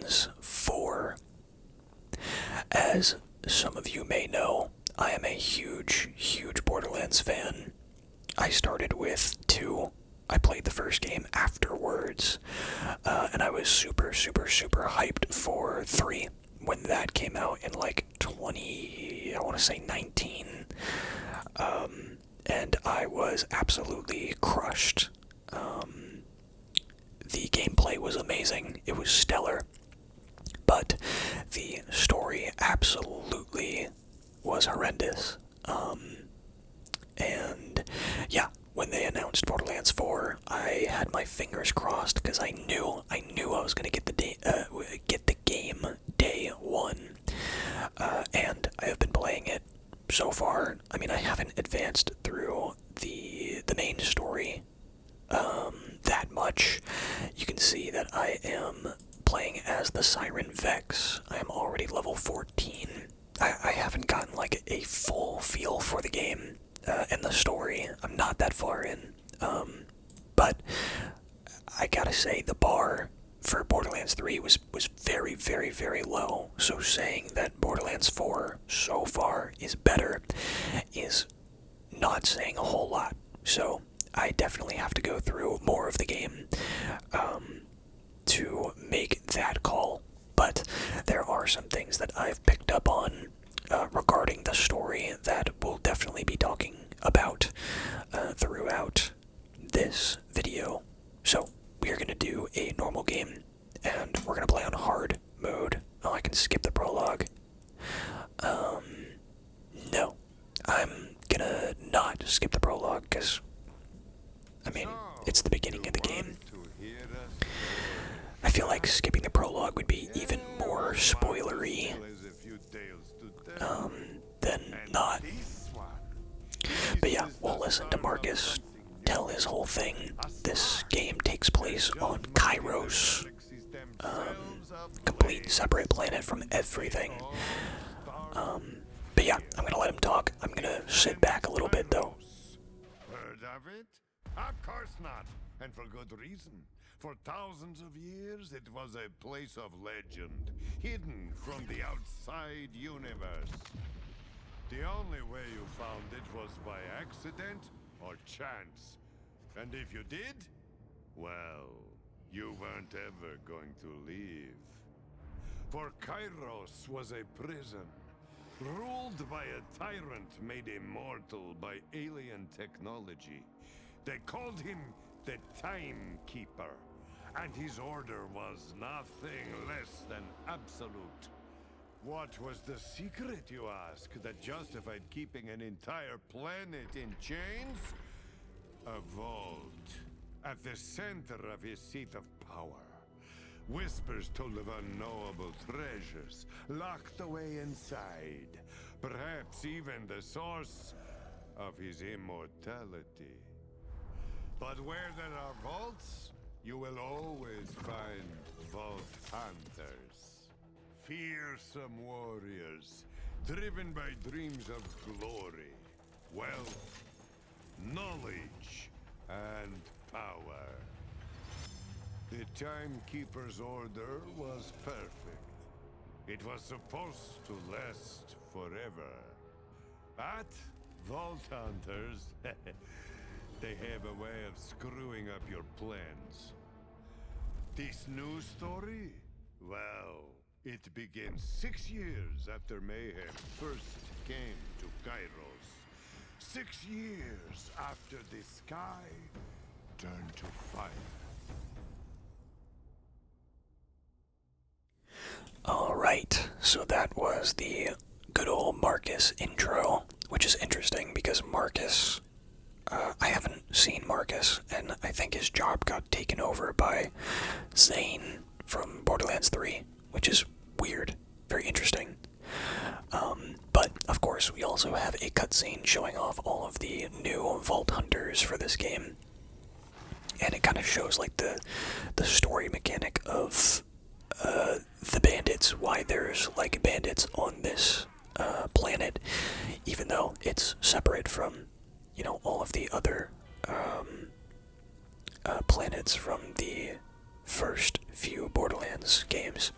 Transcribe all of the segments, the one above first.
Borderlands 4. As some of you may know, I am a huge, huge Borderlands fan. I started with 2. I played the first game afterwards, and I was super, super, super hyped for 3 when that came out in like 19. And I was absolutely crushed. The gameplay was amazing. It was stellar. But the story absolutely was horrendous. And yeah, when they announced Borderlands 4, I had my fingers crossed because I knew I was gonna get the game day 1. And I have been playing it so far. I mean, I haven't advanced through the main story that much. You can see that I am playing as the Siren Vex. I am already level 14. I haven't gotten like a full feel for the game and the story. I'm not that far in. But I gotta say the bar for Borderlands 3 was very, very, very low. So saying that Borderlands 4 so far is better is not saying a whole lot. So I definitely have to go through more of the game to make that call. But there are some things that I've picked up on regarding the story that we'll definitely be talking about throughout this video. So we are going to do a normal game, and we're going to play on hard mode. Oh, I can skip the prologue. No. I'm gonna not skip the prologue, because, I mean, it's the beginning of the game. I feel like skipping the prologue would be even more spoilery than not. But yeah, we'll listen to Marcus tell his whole thing. This game takes place on Kairos, complete separate planet from everything. But yeah, I'm gonna let him talk. I'm gonna sit back a little bit though. Heard of it? Of course not, and for good reason. For thousands of years, it was a place of legend, hidden from the outside universe. The only way you found it was by accident or chance. And if you did, well, you weren't ever going to leave. For Kairos was a prison, ruled by a tyrant made immortal by alien technology. They called him the Timekeeper, and his order was nothing less than absolute. What was the secret, you ask, that justified keeping an entire planet in chains? A vault at the center of his seat of power. Whispers told of unknowable treasures locked away inside. Perhaps even the source of his immortality. But where there are vaults, you will always find vault hunters. Fearsome warriors, driven by dreams of glory, wealth, knowledge, and power. The Timekeeper's order was perfect. It was supposed to last forever. But Vault Hunters, they have a way of screwing up your plans. This new story? Well, it begins 6 years after Mayhem first came to Kairos. 6 years after the sky turned to fire. Alright, so that was the good old Marcus intro, which is interesting because Marcus, I haven't seen Marcus, and I think his job got taken over by Zane from Borderlands 3, which is weird, very interesting. But, of course, we also have a cutscene showing off all of the new Vault Hunters for this game. And it kind of shows, like, the story mechanic of the bandits, why there's, like, bandits on this planet, even though it's separate from, you know, all of the other planets from the first few Borderlands games.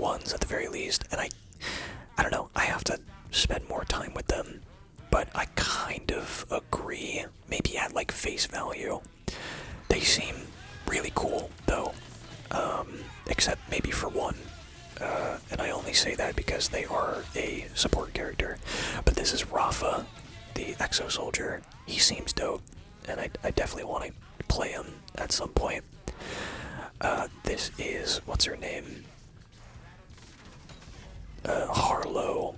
ones at the very least, and I don't know, I have to spend more time with them, but I kind of agree, maybe at like face value. They seem really cool though, except maybe for one, and I only say that because they are a support character, but this is Rafa, the Exo Soldier. He seems dope, and I definitely want to play him at some point. This is, what's her name? Harlow.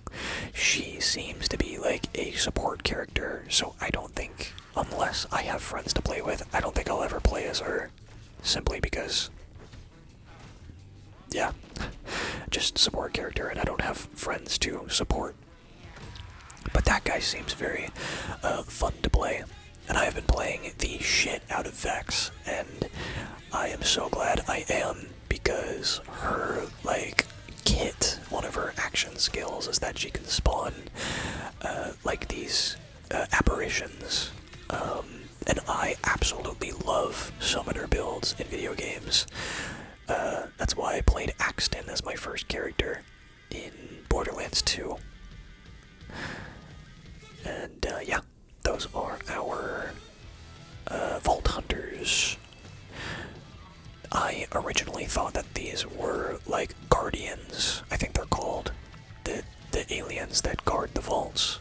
She seems to be like a support character, so I don't think, unless I have friends to play with, I don't think I'll ever play as her. Simply because, yeah, just support character, and I don't have friends to support. But that guy seems very fun to play, and I have been playing the shit out of Vex, and I am so glad I am, because her, like, kit, one of her action skills is that she can spawn, like, these apparitions, and I absolutely love summoner builds in video games. That's why I played Axton as my first character in Borderlands 2. And, yeah, those are our Vault Hunters. I originally thought that these were, like, guardians, I think they're called. The aliens that guard the vaults.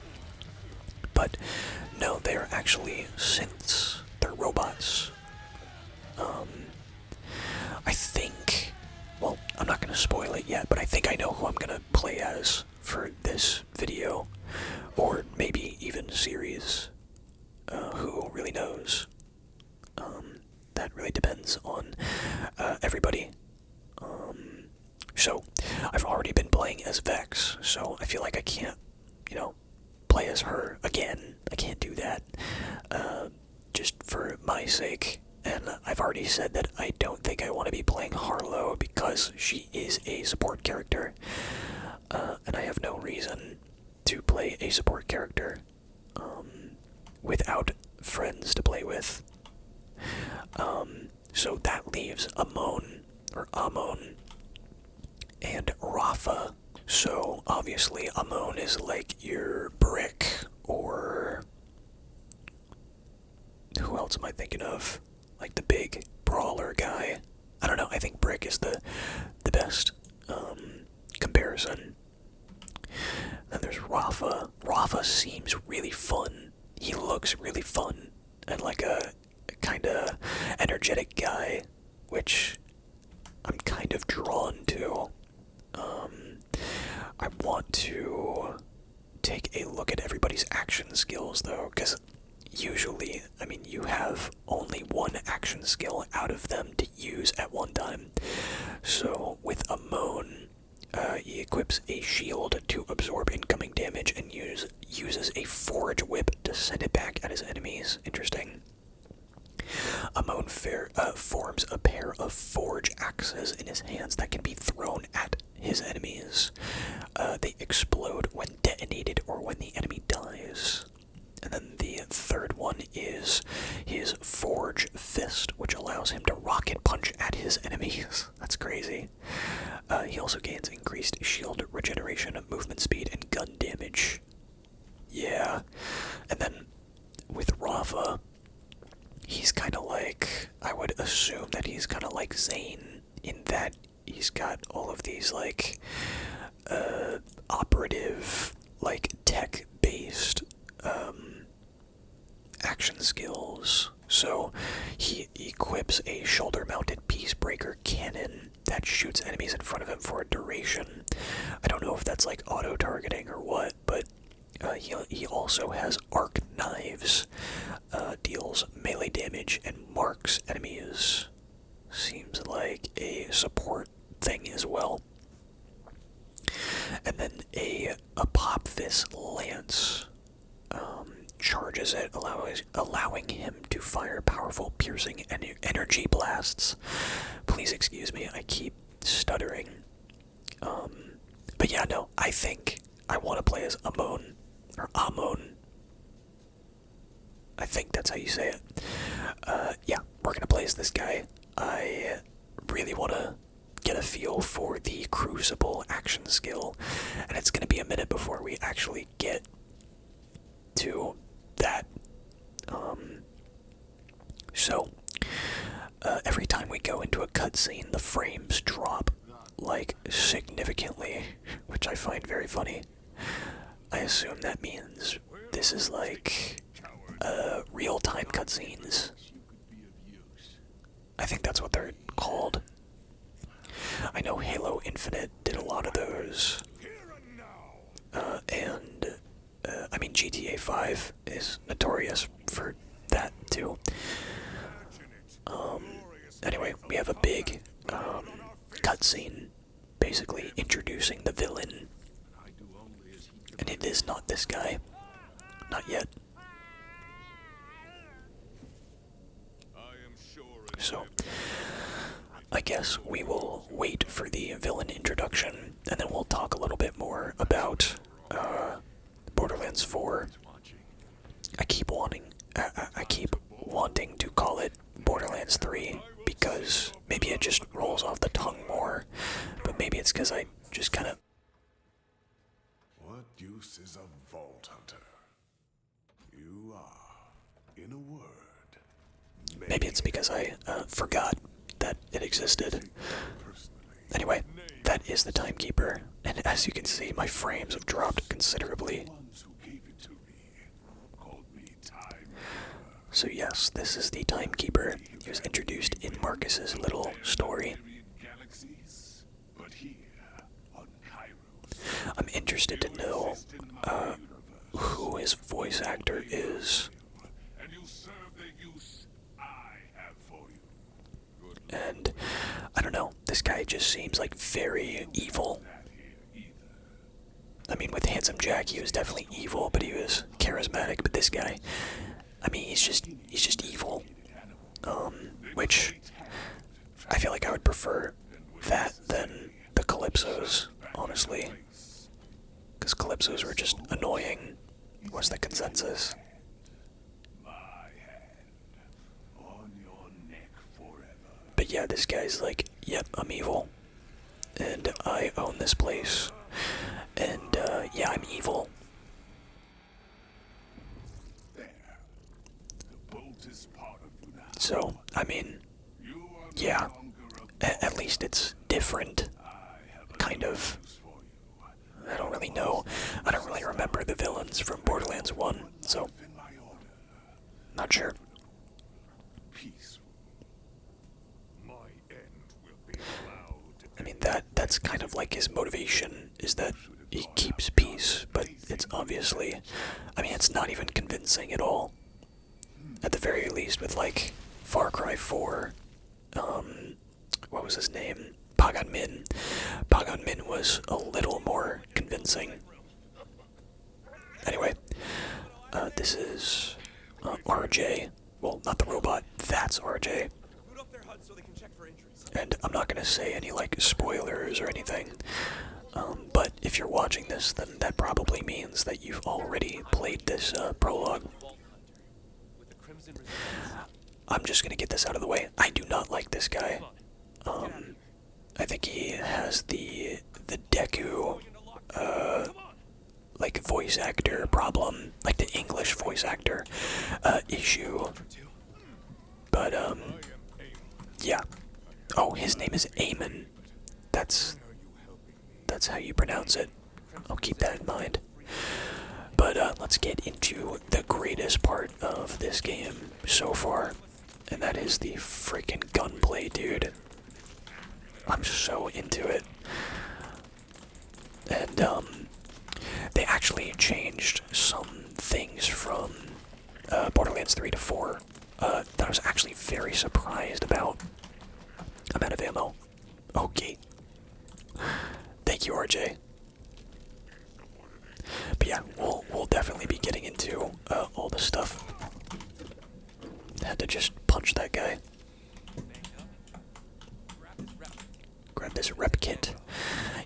But, no, they're actually synths. They're robots. I think, well, I'm not gonna spoil it yet, but I think I know who I'm gonna play as for this video. Or maybe even series. Who really knows? That really depends on everybody. So, I've already been playing as Vex, so I feel like I can't, you know, play as her again. I can't do that. Just for my sake. And I've already said that I don't think I want to be playing Harlow because she is a support character. And I have no reason to play a support character without friends to play with. So that leaves Amon, and Rafa. So obviously Amon is like your Brick, or who else am I thinking of? Like the big brawler guy. I don't know, I think Brick is the best comparison. Then there's Rafa. Rafa seems really fun. He looks really fun and like a kinda energetic guy, which I'm kind of drawn to. I want to take a look at everybody's action skills though, because usually, I mean, you have only one action skill out of them to use at one time. So with Amon, he equips a shield to absorb incoming damage and uses a forge whip to send it back at his enemies. Interesting. Amon forms a pair of forge axes in his hands that can be thrown at his enemies. They explode when detonated or when the enemy dies. And then the third one is his Forge Fist, which allows him to rocket punch at his enemies. That's crazy. He also gains increased shield regeneration, movement speed, and gun damage. Yeah. And then with Rafa, he's kind of like, I would assume that he's kind of like Zane in that he's got all of these like operative, like tech-based action skills. So he equips a shoulder-mounted peacebreaker cannon that shoots enemies in front of him for a duration. I don't know if that's like auto-targeting or what, but he also has arc knives, deals melee damage and marks enemies. Seems like a support thing as well. And then a Apophis Lance charges it, allowing him to fire powerful, piercing energy blasts. Please excuse me, I keep stuttering. But yeah, no, I think I want to play as Amon, or Amon. I think that's how you say it. Yeah, we're gonna play as this guy. I really want to get a feel for the Crucible action skill, and it's going to be a minute before we actually get to that. So, every time we go into a cutscene, the frames drop, like, significantly, which I find very funny. I assume that means this is like, real-time cutscenes. I think that's what they're called. I know Halo Infinite did a lot of those. I mean, GTA 5 is notorious for that, too. Anyway, we have a big, cutscene, basically introducing the villain. And it is not this guy. Not yet. So, I guess we will wait for the villain introduction, and then we'll talk a little bit more about, Borderlands 4. I keep wanting to call it Borderlands 3, because maybe it just rolls off the tongue more, but maybe it's because I just kind of... What use is a vault hunter? You are, in a word... Maybe it's because I forgot that it existed. Anyway, that is the timekeeper, and as you can see, my frames have dropped considerably. So yes, this is the timekeeper. He was introduced in Marcus's little story. I'm interested to know who his voice actor is. And I don't know, this guy just seems like very evil. I mean, with Handsome Jack, he was definitely evil, but he was charismatic. But this guy, I mean, he's just evil. Which I feel like I would prefer that than the Calypsos, honestly. Because Calypsos were just annoying, was the consensus. But yeah, this guy's like, yep, I'm evil. And I own this place. And, yeah, I'm evil. So, I mean, yeah, at least it's different, kind of. I don't really know. I don't really remember the villains from Borderlands 1, so, not sure. I mean, that's kind of like his motivation, is that he keeps peace, but it's obviously, I mean, it's not even convincing at all. At the very least, with like Far Cry 4, what was his name? Pagan Min. Pagan Min was a little more convincing. Anyway, this is RJ. Well, not the robot, that's RJ. And I'm not gonna say any, like, spoilers or anything, but if you're watching this, then that probably means that you've already played this, prologue. I'm just gonna get this out of the way. I do not like this guy. I think he has the Deku, like, voice actor problem, like the English voice actor, issue. But, yeah. Oh, his name is Eamon. That's how you pronounce it. I'll keep that in mind. But let's get into the greatest part of this game so far, and that is the freaking gunplay, dude. I'm so into it. And they actually changed some things from Borderlands 3 to 4 that I was actually very surprised about. I'm out of ammo. Okay. Thank you, RJ. But yeah, we'll definitely be getting into all the stuff. Had to just punch that guy. Grab this rep kit.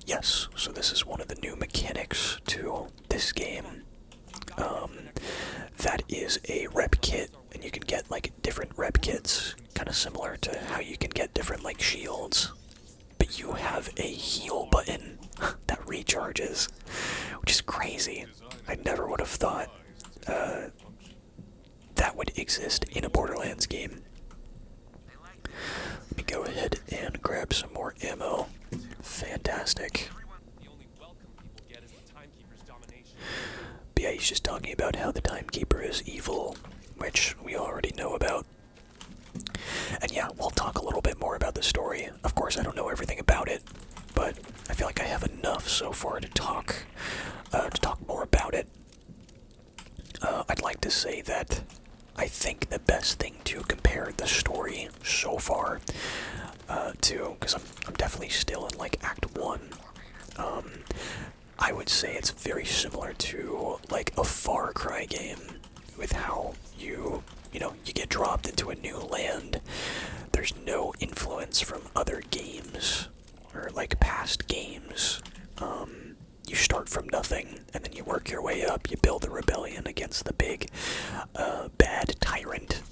Yes, so this is one of the new mechanics to this game. That is a rep kit, and you can get like different rep kits, kind of similar to how you can get different like shields. But you have a heal button that recharges, which is crazy. I never would have thought that would exist in a Borderlands game. Let me go ahead and grab some more ammo. Fantastic. But yeah, he's just talking about how the Timekeeper is evil, which we already know about. And yeah, we'll talk a little bit more about the story. Of course, I don't know everything about it, but I feel like I have enough so far to talk more about it. I'd like to say that I think the best thing to compare the story so far to, because I'm definitely still in like Act 1, I would say it's very similar to like a Far Cry game with how you get dropped into a new land. There's no influence from other games or like past games. You start from nothing and then you work your way up. You build a rebellion against the big bad tyrant.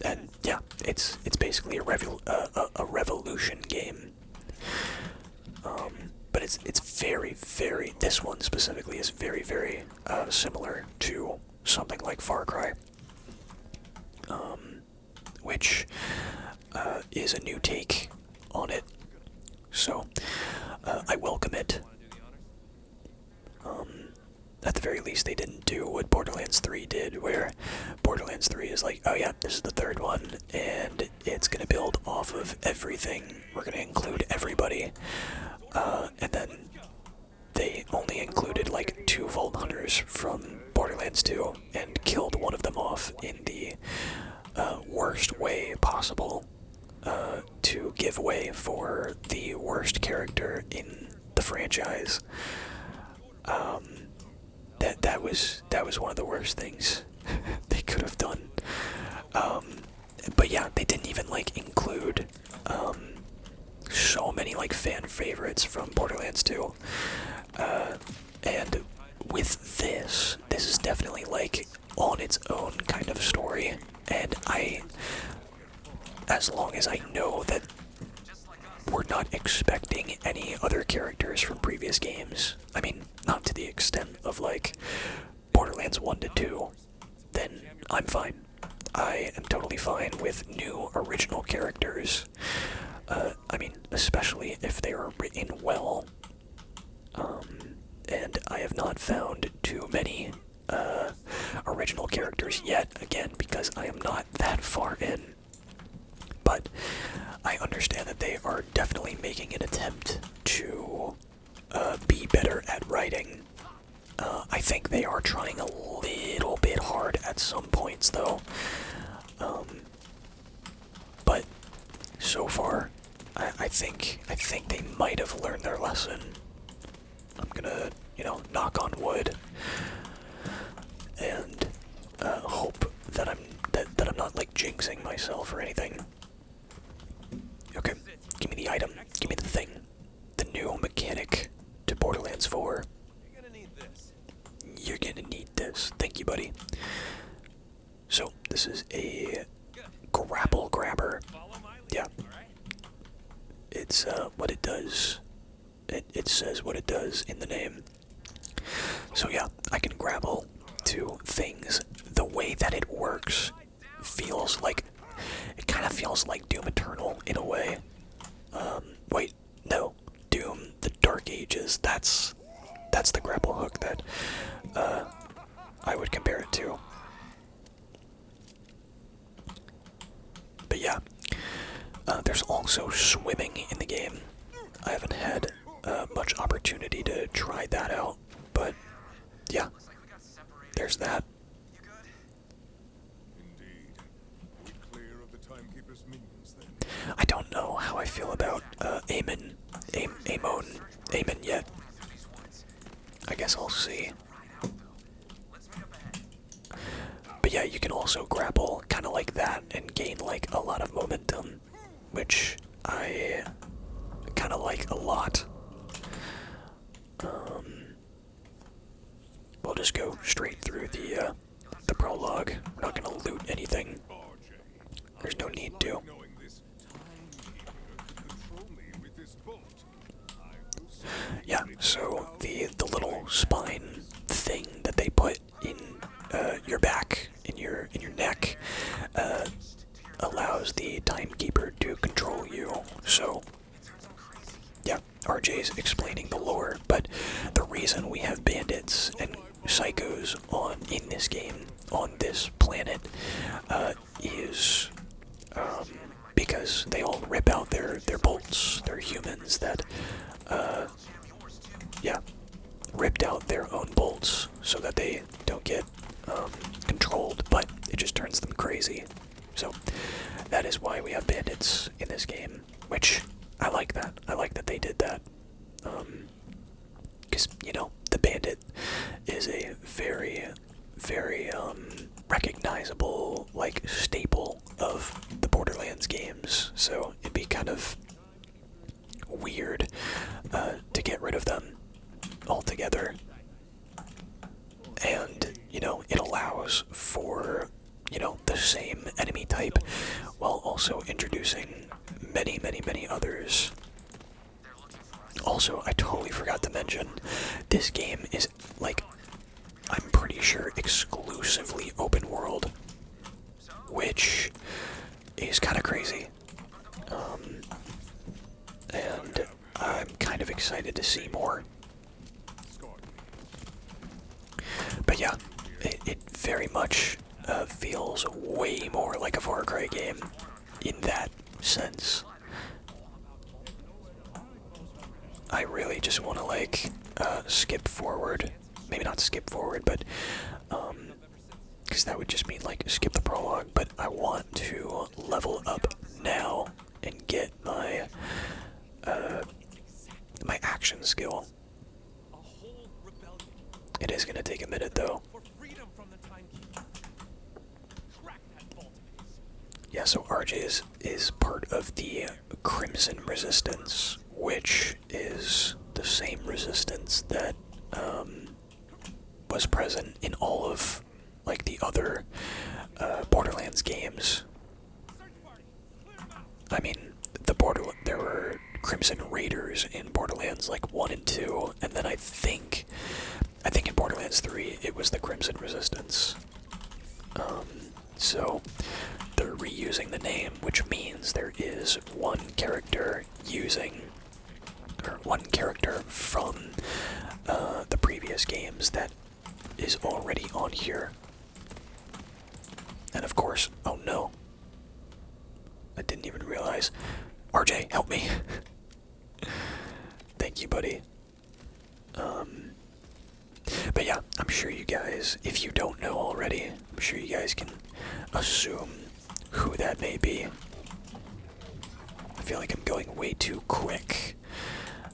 And yeah, it's basically a revolution game. But it's very, very, this one specifically is very, very similar to something like Far Cry, which is a new take on it. So I welcome it. At the very least, they didn't do what Borderlands 3 did, where Borderlands 3 is like, oh yeah, this is the third one, and it's gonna build off of everything. We're gonna include everybody. And then they only included like 2 Vault Hunters from Borderlands 2 and killed one of them off in the worst way possible to give way for the worst character in the franchise. That was one of the worst things they could have done. But yeah, they didn't even like include so many like fan favorites from Borderlands 2. And with this is definitely like on its own kind of story. And as long as I know that we're not expecting any other characters from previous games, I mean, not to the extent of like Borderlands 1 to 2, then I'm fine. I am totally fine with new original characters. I mean, especially if they are written well. And I have not found too many original characters yet, again, because I am not that far in. But I understand that they are definitely making an attempt to be better at writing. I think they are trying a little bit hard at some points, though. But so far, I think they might have learned their lesson. I'm gonna, knock on wood and hope that I'm not like jinxing myself or anything. Okay, give me the item, give me the thing, the new mechanic to Borderlands 4. You're gonna need this. You're gonna need this. Thank you, buddy. So this is a grapple grabber. Yeah. It's what it does. It says what it does in the name. So yeah, I can grapple to things. The way that it works feels like, it kind of feels like Doom Eternal in a way. Wait, no, Doom the Dark Ages. That's the grapple hook that I would compare it to. But yeah, there's also swimming in the game. I haven't had much opportunity to try that out, but yeah, there's that. I don't know how I feel about Amon yet. I guess I'll see. But yeah, you can also grapple kind of like that and gain like a lot of momentum, which I kind of like a lot. We'll just go straight through the prologue. We're not gonna loot anything. There's no need to. So the little spine thing that they put in your back, in your neck, allows the timekeeper to control you. So yeah, RJ's explaining the lore, but the reason we have bandits and psychos in this game, on this planet, is because they all rip out their bolts. They're humans that, yeah, ripped out their own bolts so that they don't get controlled, but it just turns them crazy. So that is why we have bandits in this game, which I like that. I like that they did that. Because, you know, the bandit is a very, very recognizable, like, staple of the Borderlands games. So it'd be kind of weird to get rid of them altogether. And, you know, it allows for, you know, the same enemy type while also introducing many, many, many others. Also, I totally forgot to mention, this game is, like, I'm pretty sure exclusively open world, which is kind of crazy. And I'm kind of excited to see more. But yeah, it very much feels way more like a Far Cry game in that sense. I really just want to, like, skip forward. Maybe not skip forward, but, because that would just mean, like, skip the prologue, but I want to level up now and get my, my action skill. It is going to take a minute, though. Yeah, so RJ is part of the Crimson Resistance, which is the same resistance that was present in all of, like, the other Borderlands games. I mean, there were Crimson Raiders in Borderlands, like, 1 and 2, and then I think in Borderlands 3 it was the Crimson Resistance. So they're reusing the name, which means there is one character from the previous games that is already on here. And of course, oh no, I didn't even realize. RJ, help me. Thank you, buddy. But yeah, I'm sure you guys, if you don't know already, I'm sure you guys can assume who that may be. I feel like I'm going way too quick,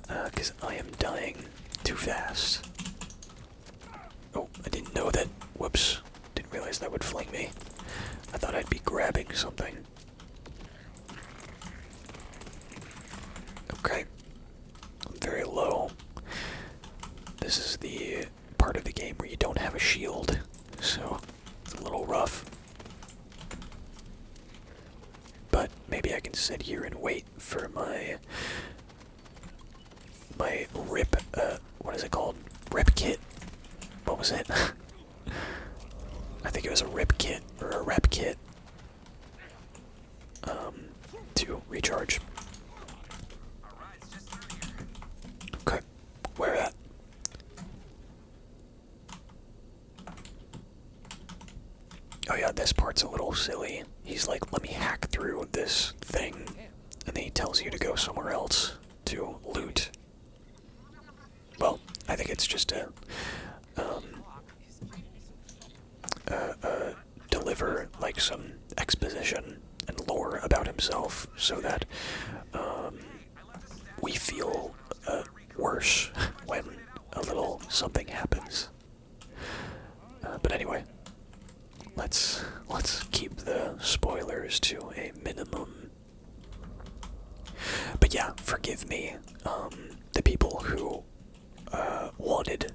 because I am dying too fast. Oh, I didn't know that. Whoops. Didn't realize that would fling me. I thought I'd be grabbing something. Okay. I'm very low. This is the part of the game where you don't have a shield, so it's a little rough. But maybe I can sit here and wait for my rip, what is it called? Rip kit? What was it? I think it was a rip kit, or a rep kit, to recharge. Okay, where at? Oh yeah, this part's a little silly. He's like, let me hack through this thing, and then he tells you to go somewhere else to loot. Well, I think it's just to deliver, like, some exposition and lore about himself so that we feel worse when a little something happens. But anyway, let's keep the spoilers to a minimum. But yeah, forgive me, the people who wanted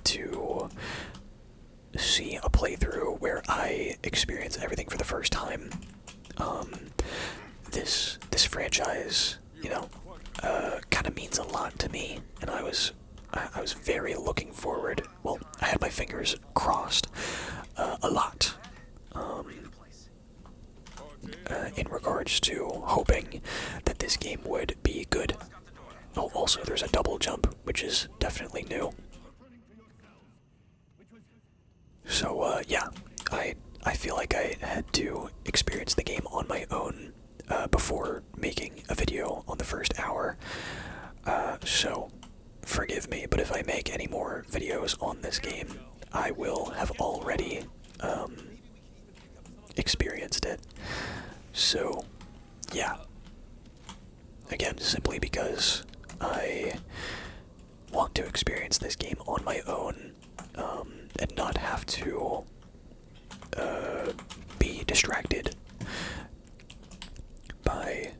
to see a playthrough where I experience everything for the first time. This franchise, you know, kind of means a lot to me, and I was I was very looking forward. Well, I had my fingers crossed a lot in regards to hoping that this game would be good. Oh, also, there's a double jump, which is definitely new. So, yeah, I feel like I had to experience the game on my own before making a video on the first hour. So, forgive me, but if I make any more videos on this game, I will have already experienced it. So, yeah. Again, simply because I want to experience this game on my own and not have to be distracted by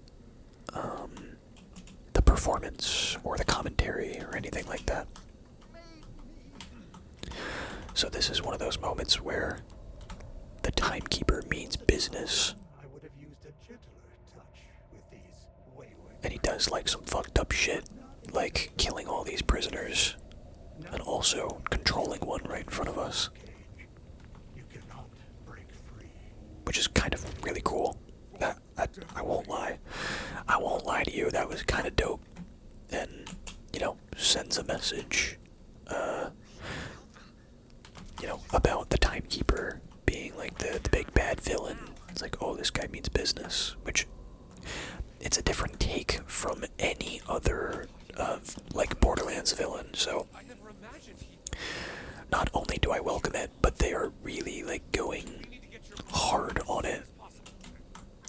the performance or the commentary or anything like that. So this is one of those moments where the timekeeper means business. I would have used a gentler touch with these wayward. And he does like some fucked up shit, like killing all these prisoners and also controlling one right in front of us, Cage. You cannot break free. which is kind of really cool. I won't lie. I won't lie to you, that was kind of dope. And, you know, sends a message, you know, about the timekeeper being like the big bad villain. It's like, oh, this guy means business, which it's a different take from any other, like, Borderlands villain, so not only do I welcome it, but they are really, like, going hard on it.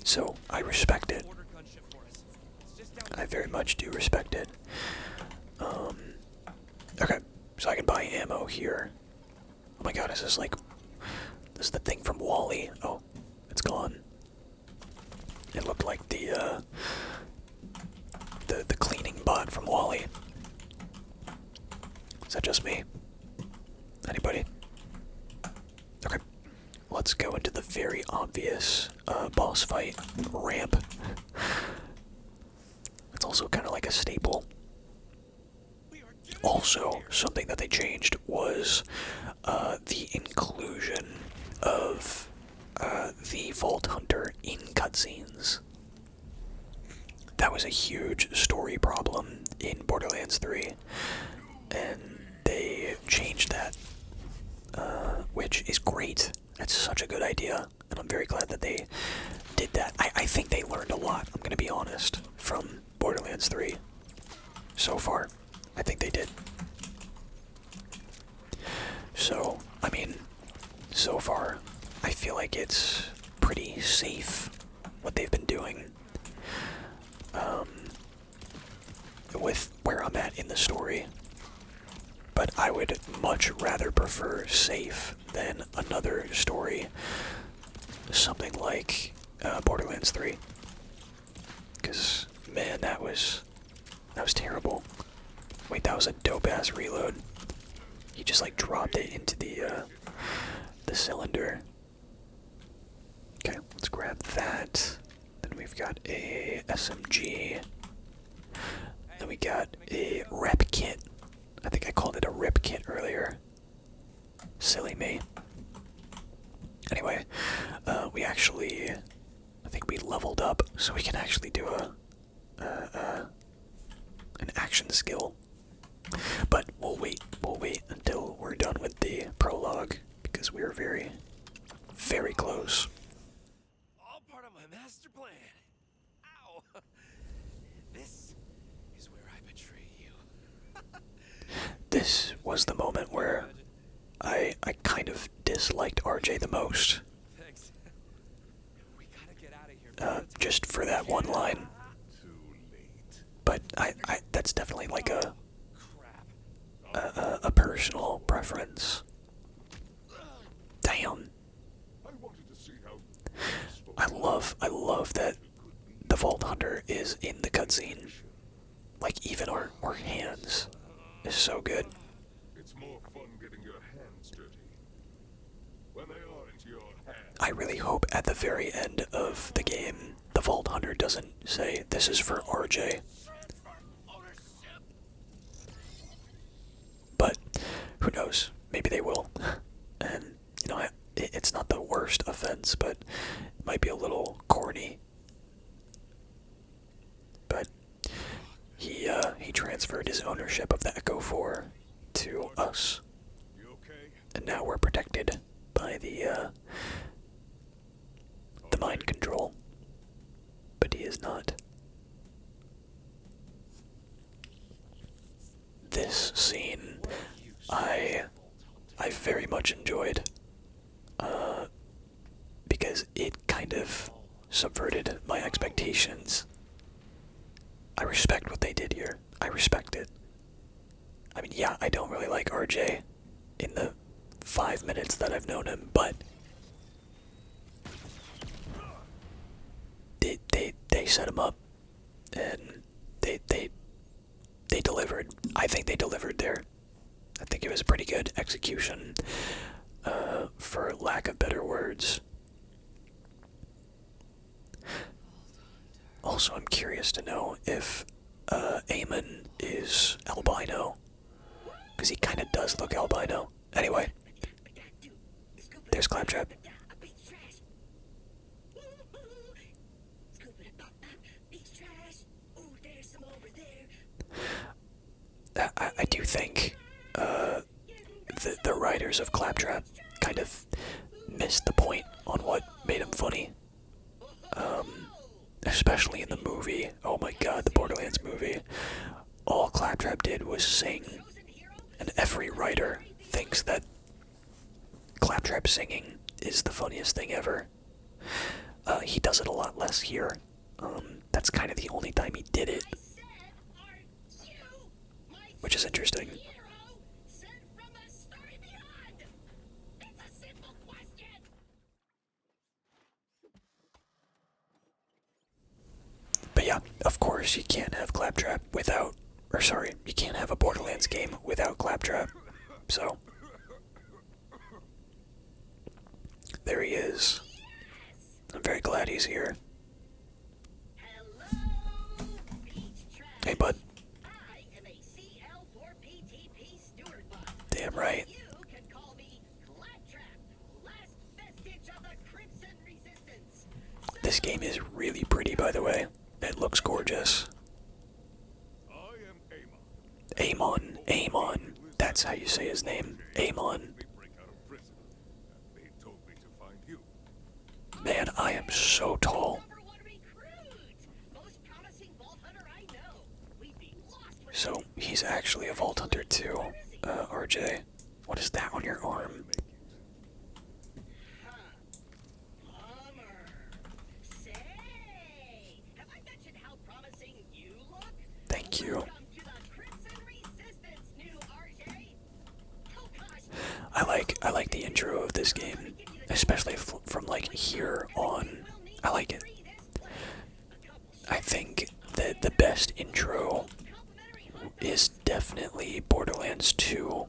So, I respect it. I very much do respect it. Okay, so I can buy ammo here. Oh my god, is this like... This is the thing from Wall-E. Oh, it's gone. It looked like the cleaning bot from Wall-E. Is that just me? Anybody? Okay. Let's go into the very obvious boss fight ramp. It's also kind of like a staple. Also, something that they changed was the inclusion of the Vault Hunter in cutscenes. That was a huge story problem in Borderlands 3, and they changed that, which is great. That's such a good idea, and I'm very glad that they did that. I think they learned a lot, I'm gonna be honest, from Borderlands 3 so far. I think they did. So, I mean, so far, I feel like it's pretty safe what they've been doing with where I'm at in the story. But I would much rather prefer safe than another story, something like Borderlands 3. Because, man, that was terrible. Wait, that was a dope-ass reload. He just, like, dropped it into the cylinder. Okay, let's grab that. Then we've got a SMG. Then we got a rep kit. I think I called it a rip kit earlier. Silly me. Anyway, we actually... I think we leveled up, so we can actually do an action skill. But we'll wait until we're done with the prologue, because we're very, very close. All part of my master plan. Ow! This is where I betray you. This was the moment where I kind of disliked RJ the most. Thanks. We gotta get out of here. Just for that one line. Too late. But that's definitely like a Crap. personal preference. Damn. I wanted to see how I love that the Vault Hunter is in the cutscene. Like, even our hands is so good. it's more fun getting your hands dirty. When they are into your hands. I really hope at the very end of the game, the Vault Hunter doesn't say, "This is for RJ." maybe they will. And, you know, it's not the worst offense, but it might be a little corny. But he transferred his ownership of the Echo 4 to us. And now we're protected by the mind control. But he is not. This scene I very much enjoyed, because it kind of subverted my expectations. I respect what they did here. I respect it. I mean, yeah, I don't really like RJ in the 5 minutes that I've known him, but they set him up, and they delivered. I think they delivered there. I think it was a pretty good execution, for lack of better words. Also, I'm curious to know if Eamon is albino, because he kind of does look albino. Anyway, there's Claptrap. I do think the writers of Claptrap kind of missed the point on what made him funny. Especially in the movie. Oh my god, the Borderlands movie. All Claptrap did was sing. And every writer thinks that Claptrap singing is the funniest thing ever. He does it a lot less here. That's kind of the only time he did it. Which is interesting. But yeah, of course you can't have Claptrap without, or sorry, you can't have a Borderlands game without Claptrap. So, there he is. I'm very glad he's here. Hey, bud. Damn right. This game is really pretty, by the way. It looks gorgeous. Amon. That's how you say his name. Amon. Man, I am so tall. So, he's actually a Vault Hunter too, RJ. What is that on your arm? Thank you. I like the intro of this game, especially from like here on. I like it. I think that the best intro is definitely Borderlands 2,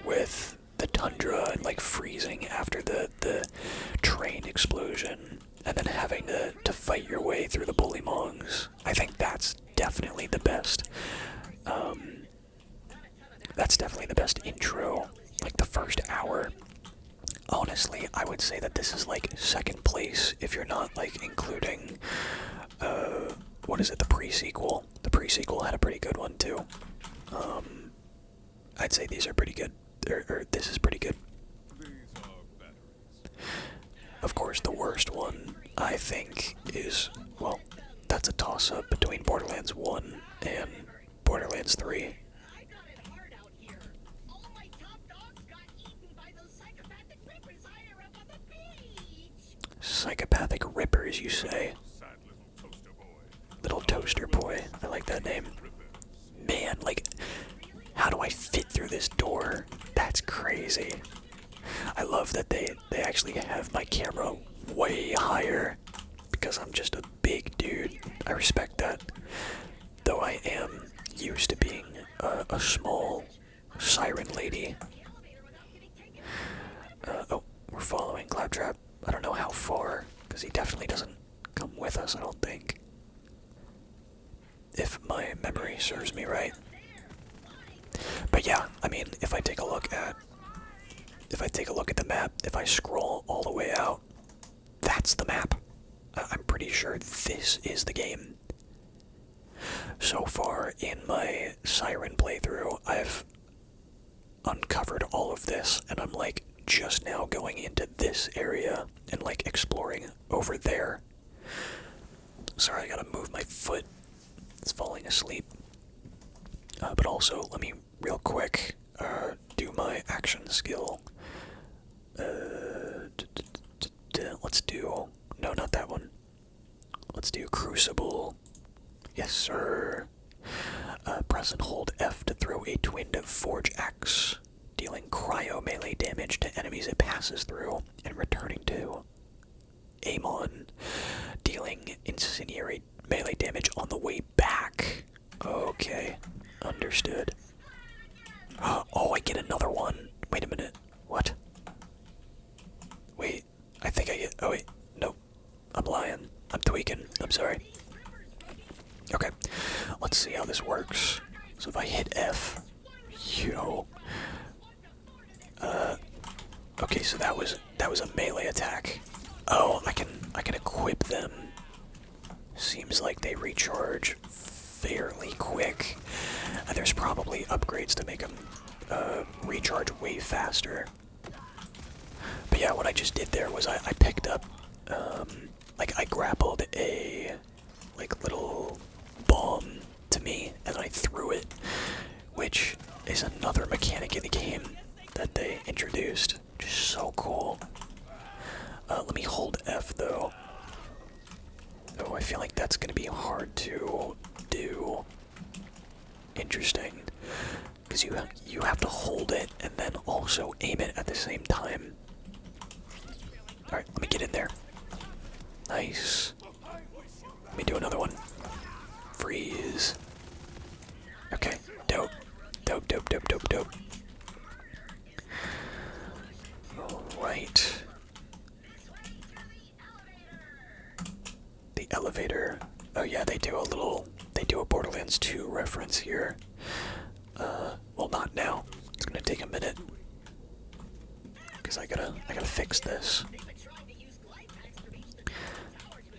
with the tundra and like freezing after the train explosion, and then having to fight your way through the bullymongs. I think that's definitely the best. That's definitely the best intro. Like the first hour. Honestly, I would say that this is like second place if you're not like including what is it, the pre-sequel. The pre-sequel had a pretty good one too. I'd say these are pretty good. Or this is pretty good. Of course, the worst one, I think, is, well, that's a toss-up between Borderlands 1 and Borderlands 3. Psychopathic rippers, you say? Little toaster boy. I like that name. Man, like, how do I fit through this door? That's crazy. I love that they actually have my camera way higher, because I'm just a big dude. I respect that. Though I am used to being a small siren lady. Oh, we're following Claptrap. I don't know how far, because he definitely doesn't come with us, I don't think. If my memory serves me right. But yeah, I mean, if I take a look at if I take a look at the map, if I scroll all the way out, that's the map. I'm pretty sure this is the game. So far in my Siren playthrough, I've uncovered all of this, and I'm like just now going into this area and like exploring over there. Sorry, I gotta move my foot. It's falling asleep. But also, let me real quick do my action skill. Let's do... No, not that one. Let's do Crucible. Yes, sir. Press and hold F to throw a twinned Forge Axe, dealing cryo melee damage to enemies it passes through, and returning to Amon, dealing incendiary melee damage on the way back. Okay, understood. Oh, I get another one. Wait a minute. What? Wait, I think I get... Oh, wait. Nope. I'm lying. I'm tweaking. I'm sorry. Okay, let's see how this works. So if I hit F... Yo... Okay, so that was a melee attack. Oh, I can equip them. Seems like they recharge fairly quick. There's probably upgrades to make them recharge way faster. But yeah, what I just did there was I picked up, like I grappled a like little bomb to me and I threw it, which is another mechanic in the game that they introduced. Just so cool. Let me hold F though. Oh, I feel like that's gonna be hard to do. Interesting, because you have to hold it and then also aim it at the same time. All right, let me get in there. Nice. Let me do another one. Freeze. Okay, dope, dope, dope, dope, dope, dope. All right. The elevator. Oh yeah, they do a Borderlands 2 reference here. Well, not now. It's gonna take a minute because I gotta fix this.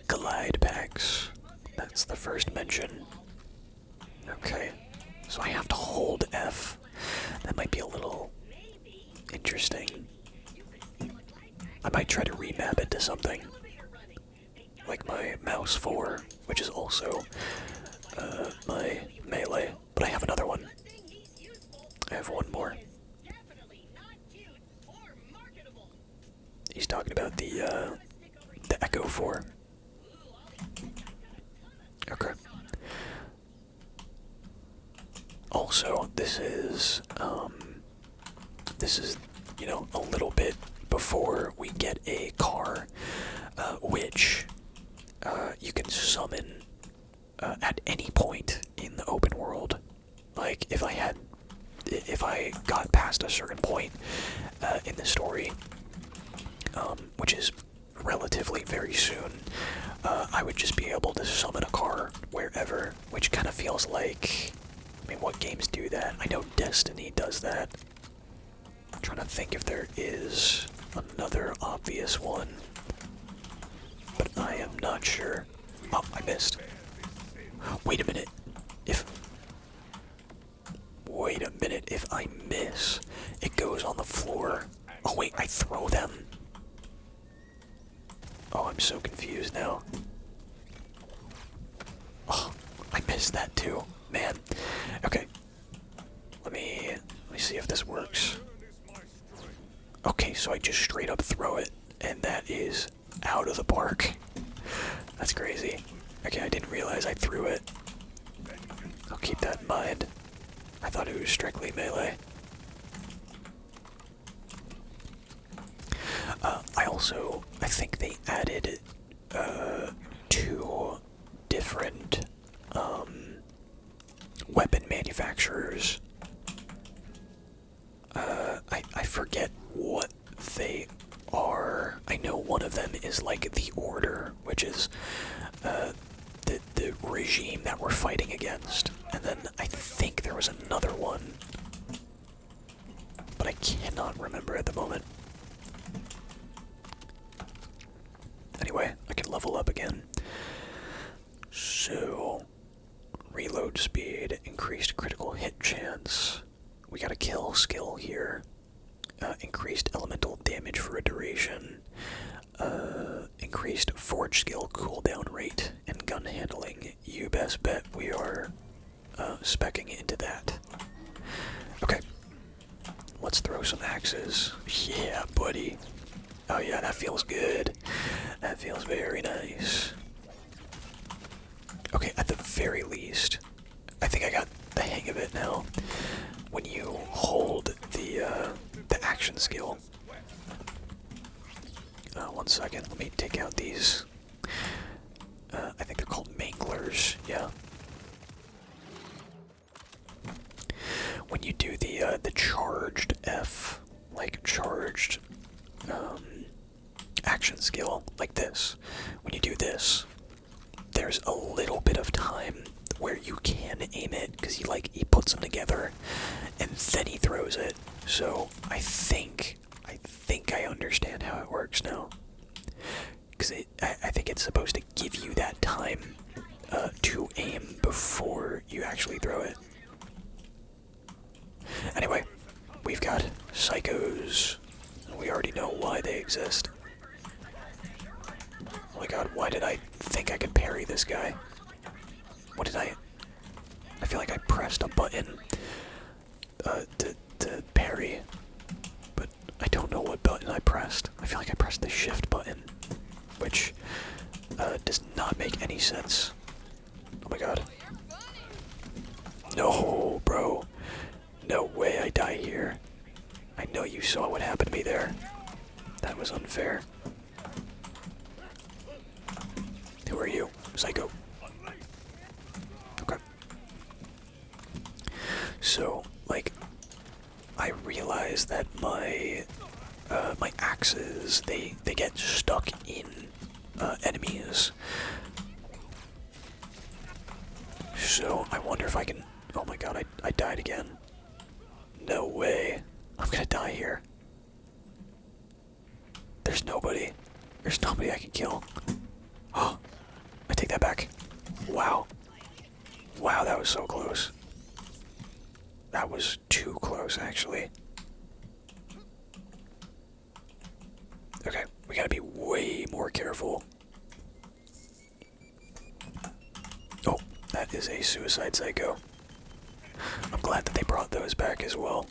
Glide packs. That's the first mention. Okay, so I have to hold F. That might be a little interesting. I might try to remap it to something like my mouse 4, which is also my melee, but I have another one. I have one more. He's talking about the Echo 4. Okay. Also, this is you know, a little bit before we get a car, which you can summon at any point in the open world. Like if I got past a certain point in the story, which is relatively very soon, I would just be able to summon a car wherever, which kind of feels like, I mean, what games do that? I know Destiny does that. I'm trying to think if there is another obvious one, but I am not sure. Oh, I missed. Wait a minute. Wait a minute. If I miss, it goes on the floor. Oh wait, I throw them. Oh, I'm so confused now. Oh, I missed that too, man. Okay. Let me see if this works. Okay, so I just straight up throw it, and that is out of the park. That's crazy. Okay, I didn't realize I threw it. I'll keep that in mind. I thought it was strictly melee. I think they added 2 different weapon manufacturers. I forget what they are. I know one of them is like the Order, which is the regime that we're fighting against. And then I think there was another one, but I cannot remember at the moment. Anyway, I can level up again. So, reload speed, increased critical hit chance. We got a kill skill here. Increased elemental damage for a duration. Increased forge skill cooldown rate and gun handling. You best bet we are speccing into that. Okay. Let's throw some axes. Yeah, buddy. Oh yeah, that feels good. That feels very nice. Okay, at the very least, I think I got the hang of it now. When you hold the action skill. One second, let me take out these. I think they're called manglers. Yeah. When you do the charged F, like charged action skill, like this. When you do this, there's a little bit of time where you can aim it because he puts them together and then he throws it. So I think I understand how it works now. Because I think it's supposed to give you that time to aim before you actually throw it. Anyway, we've got psychos. We already know why they exist. Oh my god, why did I think I could parry this guy? What did I feel like I pressed a button to parry, but I don't know what button I pressed. I feel like I pressed the shift button, which does not make any sense. Oh my god. No, bro. No way I die here. I know you saw what happened to me there. That was unfair. Who are you? Psycho. Okay. So, like, I realize that my axes, they get stuck in enemies. So I wonder if I can. Oh my god, I died again. No way. I'm gonna die here. There's nobody. There's nobody I can kill. Oh, I take that back. Wow. Wow, that was so close. That was too close, actually. Okay, we gotta be way more careful. Oh, that is a suicide psycho. I'm glad that they brought those back as well.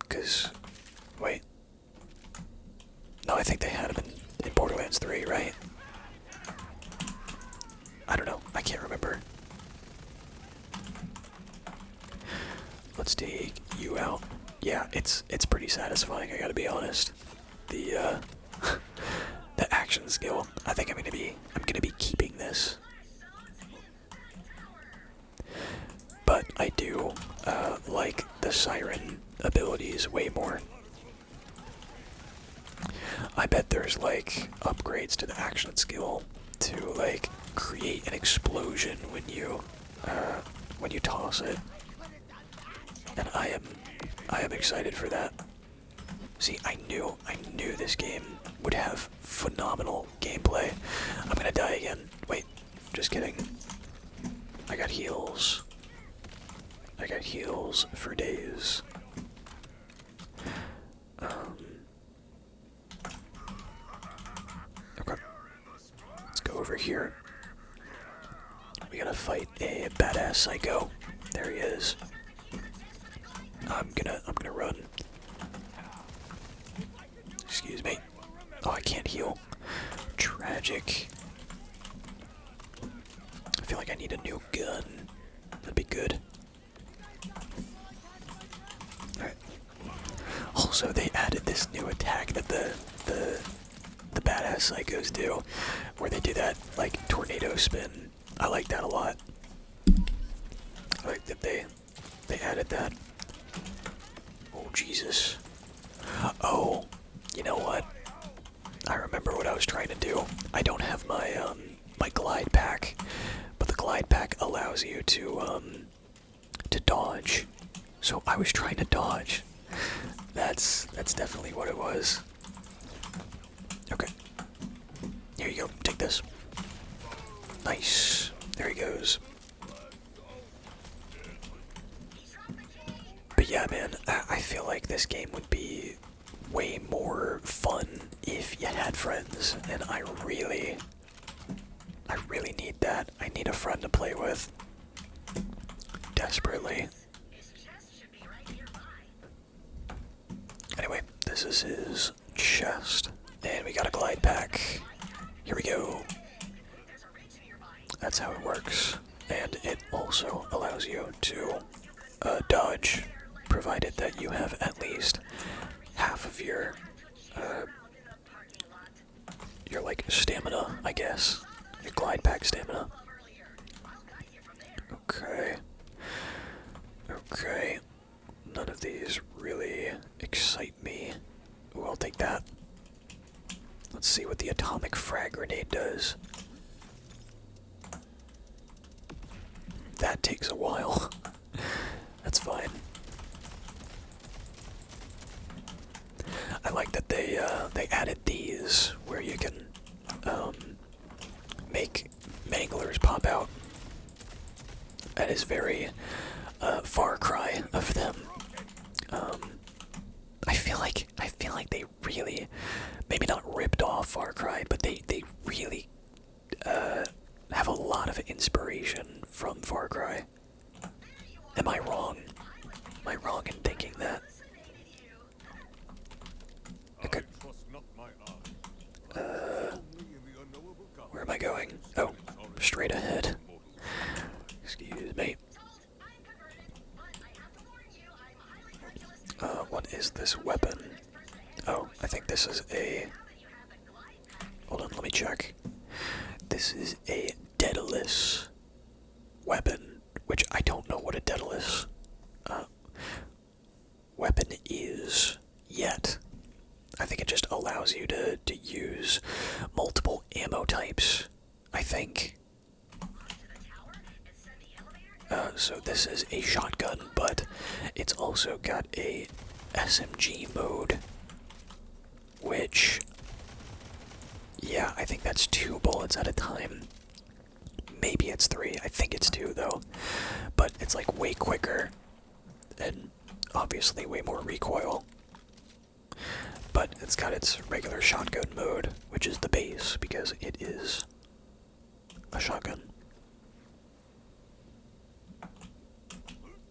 Because, wait. No, I think they had them in Borderlands 3, right? I don't know, I can't remember. Let's take you out. Yeah, it's pretty satisfying, I gotta be honest. The the action skill. I think I'm gonna be keeping this. But I do like the siren abilities way more. I bet there's like upgrades to the action skill to like create an explosion when you toss it. And I am excited for that. See, I knew this game would have phenomenal gameplay. I'm gonna die again. Wait, just kidding. I got heals. I got heals for days. Okay. Let's go over here. We gotta fight a badass psycho. There he is. I'm gonna run. Excuse me. Oh, I can't heal. Tragic. I feel like I need a new gun. That'd be good. Alright. Also, they added this new attack that the badass psychos do, where they do that, like, tornado spin. I like that a lot. I like that they added that. Oh, Jesus. Oh, you know what? I remember what I was trying to do. I don't have my, my glide pack, but the glide pack allows you to dodge So I was trying to dodge. That's definitely what it was. Okay. Here you go. Take this. Nice. There he goes. But yeah, man, I feel like this game would be way more fun if you had friends, and I really need that. I need a friend to play with. Desperately. Anyway, this is his chest, and we got a glide pack. Here we go. That's how it works, and it also allows you to dodge, provided that you have at least half of your like stamina, I guess. Your glide pack stamina. Okay. Okay. None of these really excite me. Ooh, I'll take that. Let's see what the atomic frag grenade does. That takes a while. That's fine. I like that they added these where you can make manglers pop out. That is very Far Cry of them. I feel like they really, maybe not ripped off Far Cry, but they really have a lot of inspiration from Far Cry. Am I wrong? Am I wrong in thinking that? Okay. Where am I going? Oh, straight ahead. Excuse me. What is this weapon? Oh, I think this is a... Hold on, let me check. This is a Daedalus weapon, which I don't know what a Daedalus weapon is yet. I think it just allows you to use multiple ammo types, I think. So this is a shotgun, but it's also got a SMG mode, which, yeah, I think that's 2 bullets at a time. Maybe it's 3, I think it's 2 though, but it's like way quicker, and obviously way more recoil. But it's got its regular shotgun mode, which is the base, because it is a shotgun.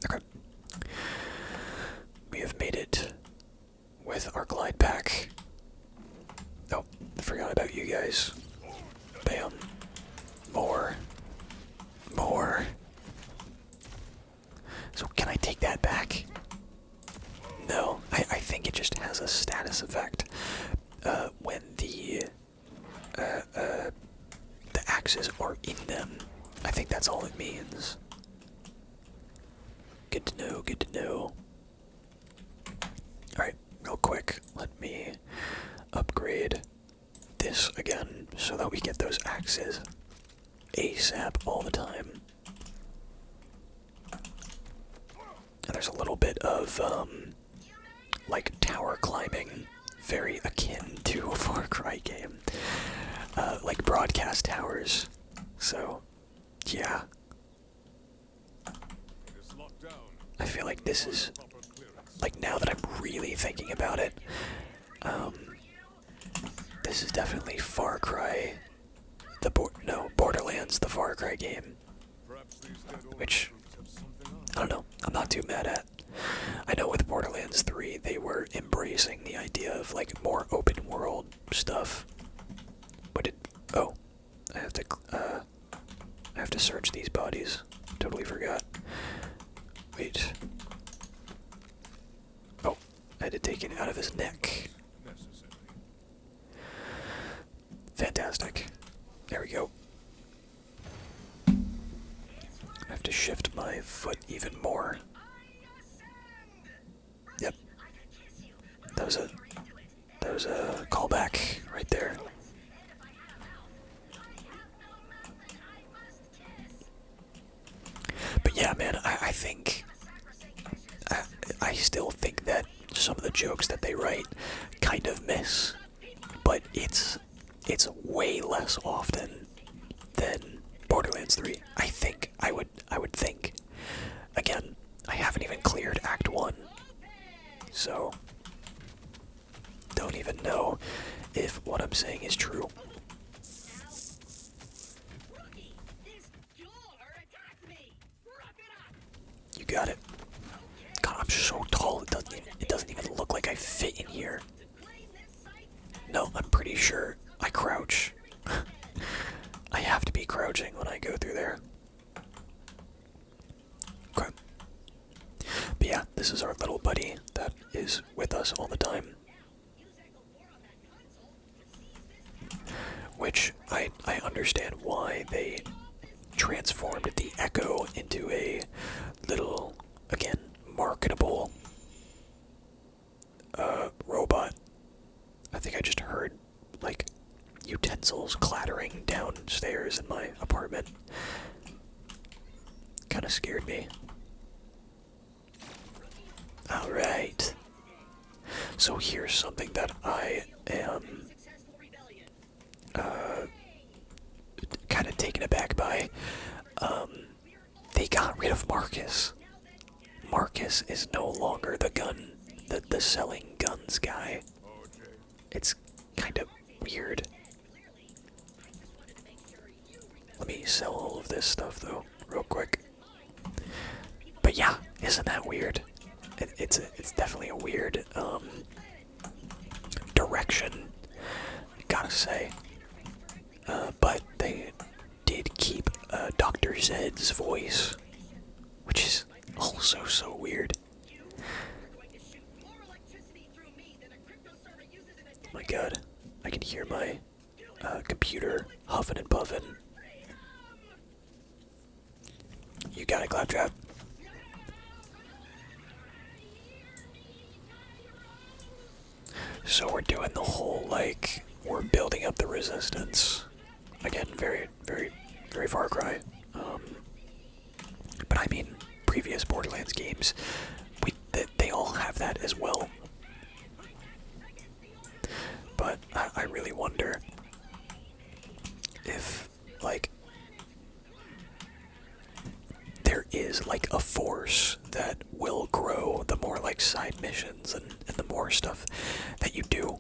Okay. We have made it with our glide pack. Oh, I forgot about you guys. Bam. More. More. So can I take that back? No, I think it just has a status effect when the axes are in them. I think that's all it means. Good to know, good to know. Alright, real quick, let me upgrade this again so that we get those axes ASAP all the time. And there's a little bit of, like, tower climbing, very akin to a Far Cry game. Like broadcast towers. So, yeah. I feel like this is, like, now that I'm really thinking about it, this is definitely Far Cry, Borderlands, the Far Cry game, which, I don't know, I'm not too mad at. I know with Borderlands 3, they were embracing the idea of, like, more open world stuff, but oh, I have to search these bodies, totally forgot. Wait. Oh, I had to take it out of his neck. Fantastic. There we go. I have to shift my foot even more. Yep. That was a callback right there. But yeah, man, I think I still think that some of the jokes that they write kind of miss, but it's way less often than Borderlands 3. I think I would think. Again, I haven't even cleared Act 1, so don't even know if what I'm saying is true. You got it. God, I'm so tall. It doesn't even look like I fit in here. No, I'm pretty sure I crouch. I have to be crouching when I go through there. Okay. But yeah, this is our little buddy that is with us all the time. Which I understand why they transformed the Echo into a little, again, marketable robot. I think I just heard, like, utensils clattering downstairs in my apartment. Kinda scared me. Alright. So here's something that I am kind of taken aback by. They got rid of Marcus. Marcus is no longer the selling guns guy. It's kind of weird. Let me sell all of this stuff though, real quick. But yeah, isn't that weird? It's definitely a weird direction, gotta say. But they did keep Dr. Zed's voice, which is also so weird. My god, I can hear my computer huffing and puffing. You got it, Claptrap. So we're doing the whole, like, we're building up the resistance. Again, very, very, very Far Cry. But I mean, previous Borderlands games, they all have that as well. But I really wonder if, like, there is, like, a force that will grow the more, like, side missions and the more stuff that you do.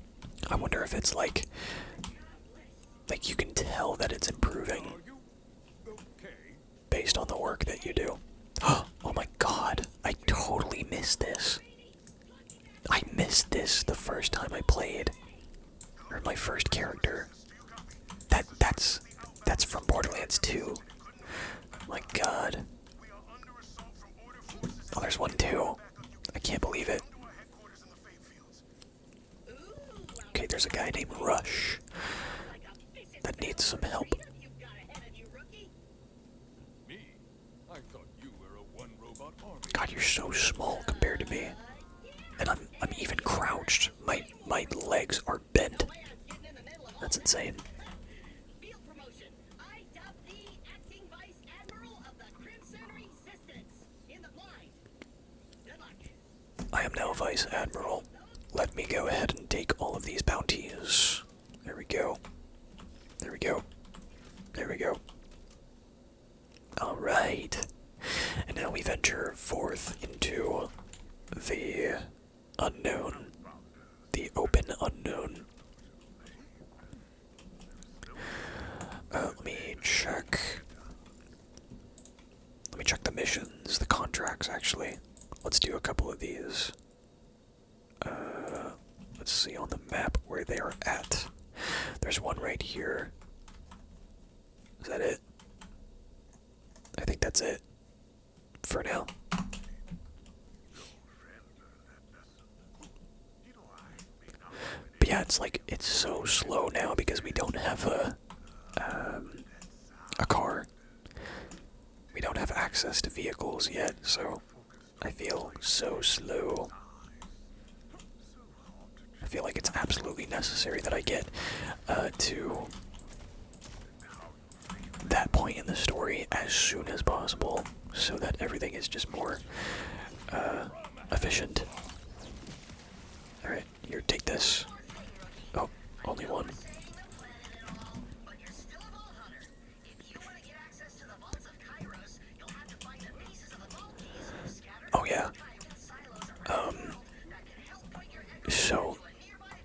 I wonder if it's, like you can tell that it's improving based on the work that you do. Oh my god, I totally missed this. I missed this the first time I played. Or my first character. That's from Borderlands 2. My god. Oh, there's one too. I can't believe it. Okay, there's a guy named Rush that needs some help. God, you're so small compared to me. And I'm even crouched. My legs are bent. That's insane. I am now Vice Admiral. Let me go ahead and take all of these bounties. There we go. There we go. There we go. Alright. And now we venture forth into the unknown. The open unknown. Let me check. Let me check the missions, the contracts actually. Let's do a couple of these. Let's see on the map where they are at. There's one right here. Is that it? I think that's it. For now. But yeah, it's so slow now because we don't have a car. We don't have access to vehicles yet, so I feel so slow. I feel like it's absolutely necessary that I get to that point in the story as soon as possible, so that everything is just more efficient. Alright, here, take this. Oh, only one. Oh yeah. So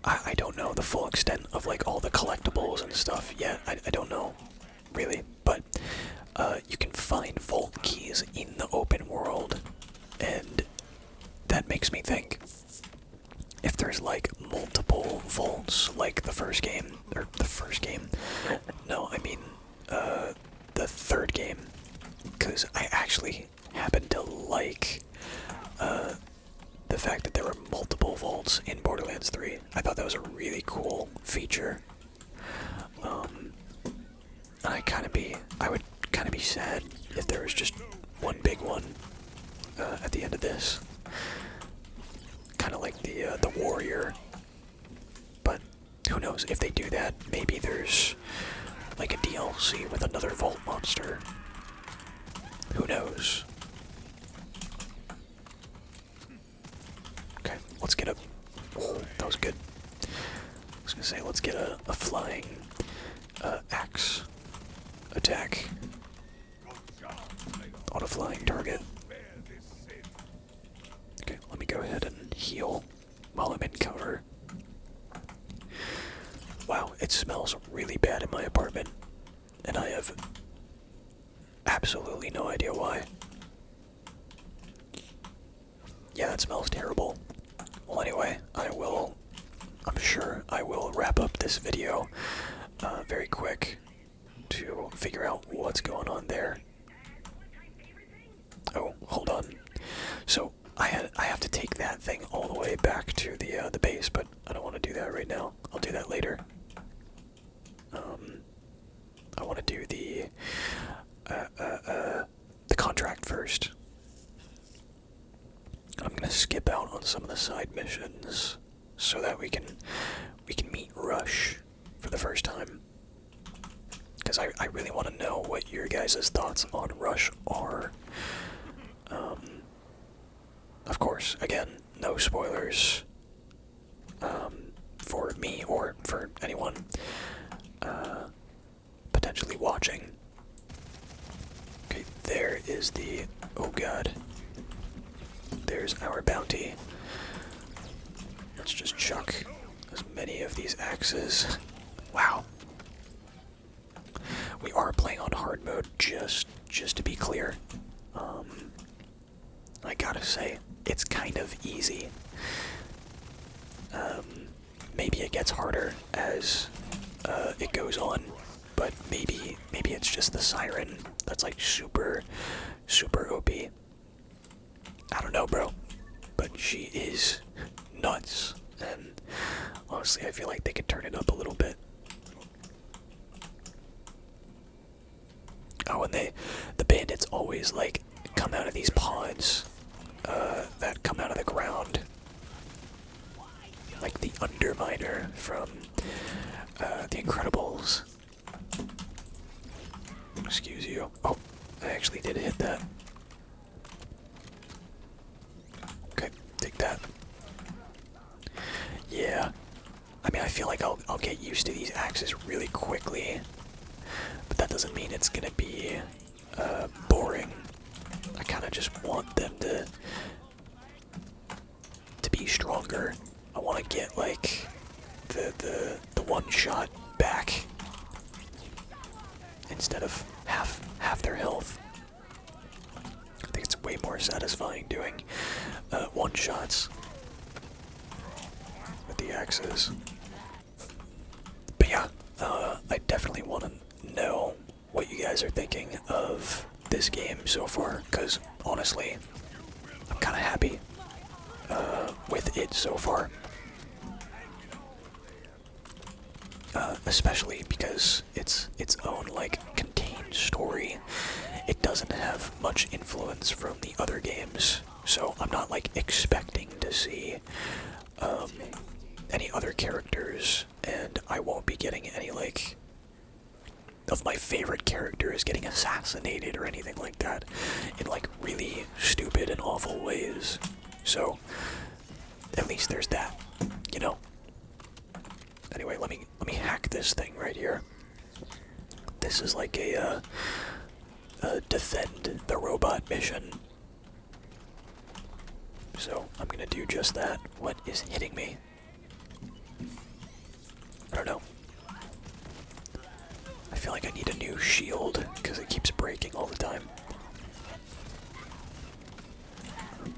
I don't know the full extent of like all the collectibles and stuff yet. I don't know really, but you can find vault keys in the open world, and that makes me think if there's like multiple vaults like the first game, or the first game, no, I mean the third game, because I actually happen to like the fact that there were multiple vaults in Borderlands 3. I thought that was a really cool feature. I would kind of be sad if there was just one big one at the end of this. Kind of like the warrior. But who knows, if they do that, maybe there's like a DLC with another vault monster. Who knows? Okay, let's get a... Oh, that was good. I was gonna say, let's get a flying axe attack on a flying target. Okay, let me go ahead and heal while I'm in cover. Wow, it smells really bad in my apartment, and I have absolutely no idea why. Yeah, that smells terrible. Well, anyway, I'm sure I will wrap up this video very quick to figure out what's going on there. Oh, hold on. So, I have to take that thing all the way back to the base, but I don't want to do that right now. I'll do that later. I want to do the contract first. I'm gonna skip out on some of the side missions so that we can meet Rush for the first time. Because I really want to know what your guys' thoughts on Rush are. Of course, again, no spoilers for me or for anyone potentially watching. Okay, there is the... Oh god. There's our bounty. Let's just chuck as many of these axes. Wow. We are playing on hard mode, just to be clear. I gotta say, it's kind of easy. Maybe it gets harder as it goes on, but maybe it's just the siren that's like super OP. I don't know, bro, but she is nuts, and honestly, I feel like they could turn it up a little bit. Oh, and the bandits always like come out of these pods that come out of the ground, like the Underminer from The Incredibles. Excuse you. Oh, I actually did hit that. Okay, take that. Yeah. I mean, I feel like I'll get used to these axes really quickly, but that doesn't mean it's gonna be boring. I kind of just want them to be stronger. I want to get like the one shot back instead of half their health. I think it's way more satisfying doing one shots with the axes. But yeah, I definitely want to know what you guys are thinking of this game so far, because honestly, I'm kind of happy with it so far. Especially because it's its own like contained story. It doesn't have much influence from the other games, so I'm not like expecting to see any other characters, and I won't be getting any like of my favorite characters getting assassinated or anything like that in like really stupid and awful ways. So at least there's that, you know. Anyway, let me hack this thing right here. This is like a defend the robot mission. So I'm gonna do just that. What is hitting me? I don't know. I feel like I need a new shield because it keeps breaking all the time.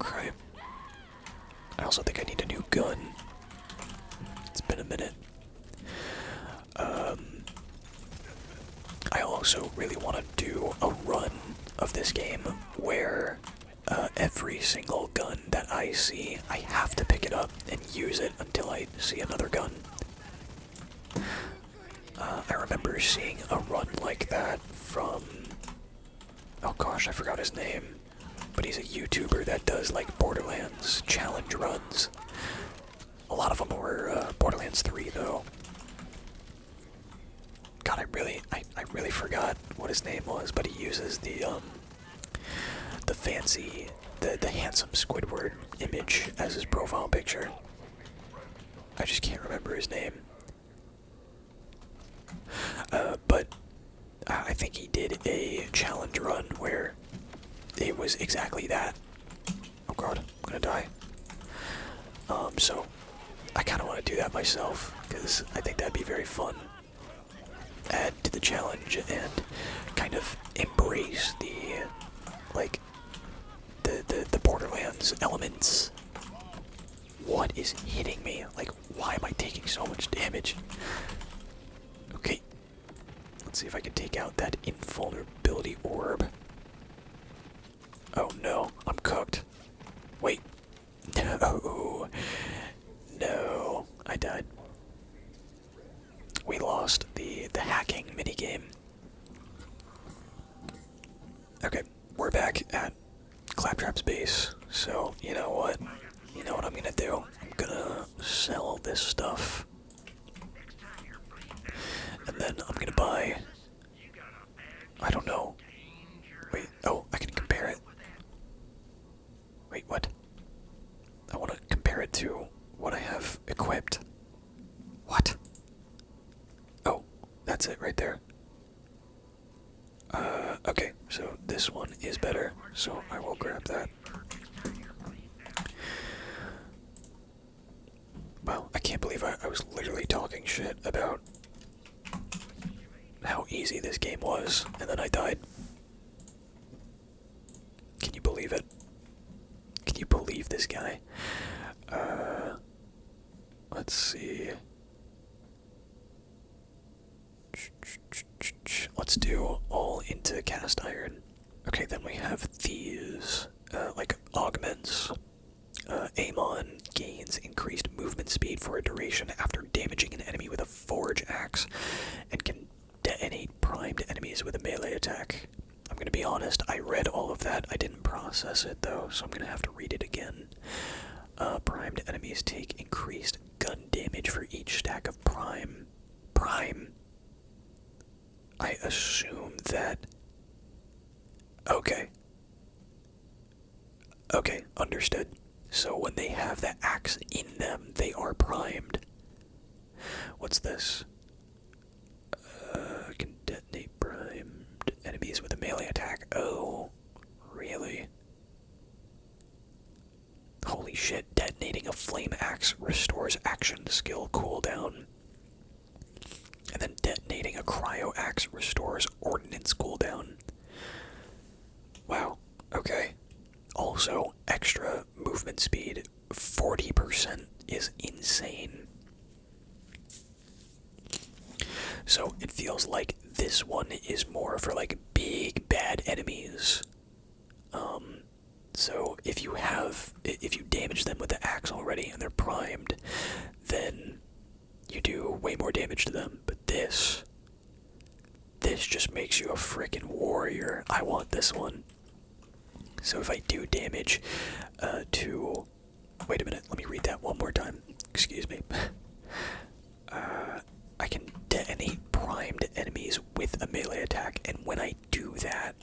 Okay. I also think I need a new gun. It's been a minute. I also really want to do a run of this game where every single gun that I see, I have to pick it up and use it until I see another gun. I remember seeing a run like that from, oh gosh, I forgot his name, but he's a YouTuber that does like Borderlands challenge runs. A lot of them were Borderlands 3 though. God, I really forgot what his name was, but he uses the fancy, the handsome Squidward image as his profile picture. I just can't remember his name. But I think he did a challenge run where it was exactly that. Oh god, I'm gonna die. So I kind of want to do that myself because I think that'd be very fun. Add to the challenge and kind of embrace the like the Borderlands elements. What is hitting me? Like, why am I taking so much damage? Okay, let's see if I can take out that invulnerability orb. Oh no, I'm cooked. Wait. No. No, I died. We lost the hacking minigame. Okay, we're back at Claptrap's base. So, you know what? You know what I'm gonna do? I'm gonna sell this stuff. And then I'm gonna buy, I don't know. Wait, oh, I can compare it. Wait, what? I want to compare it to what I have equipped. What? Oh, that's it right there. Okay, so this one is better, so I will grab that. Wow, I can't believe I was literally talking shit about how easy this game was, and then I died. Can you believe it? Can you believe this guy? Let's see. Let's do all into cast iron. Okay, then we have these, like, augments. Amon gains increased movement speed for a duration after damaging an enemy with a forge axe, and can detonate primed enemies with a melee attack. I'm gonna be honest, I read all of that. I didn't process it though, so I'm gonna have to read it again. Primed enemies take increased gun damage for each stack of prime. Prime? I assume that... Okay. Okay, understood. So when they have the axe in them, they are primed. What's this? Can detonate primed enemies with a melee attack. Oh, really? Holy shit, detonating a flame axe restores action skill cooldown. And then detonating a cryo axe restores ordnance cooldown. Wow, okay. Also, extra movement speed, 40% is insane. So it feels like this one is more for like big bad enemies. So if you damage them with the axe already and they're primed, then you do way more damage to them. But this just makes you a freaking warrior. I want this one. So if I do damage to... Wait a minute, let me read that one more time. Excuse me. I can detonate primed enemies with a melee attack, and when I do that,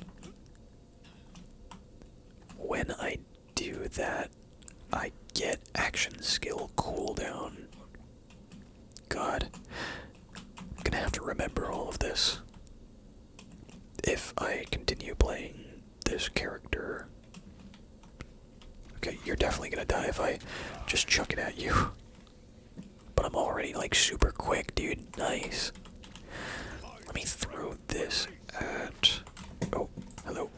I get action skill cooldown. God. I'm gonna have to remember all of this if I continue playing this character. Okay, you're definitely gonna die if I just chuck it at you. But I'm already like super quick, dude. Nice. Let me throw this at... Oh, hello.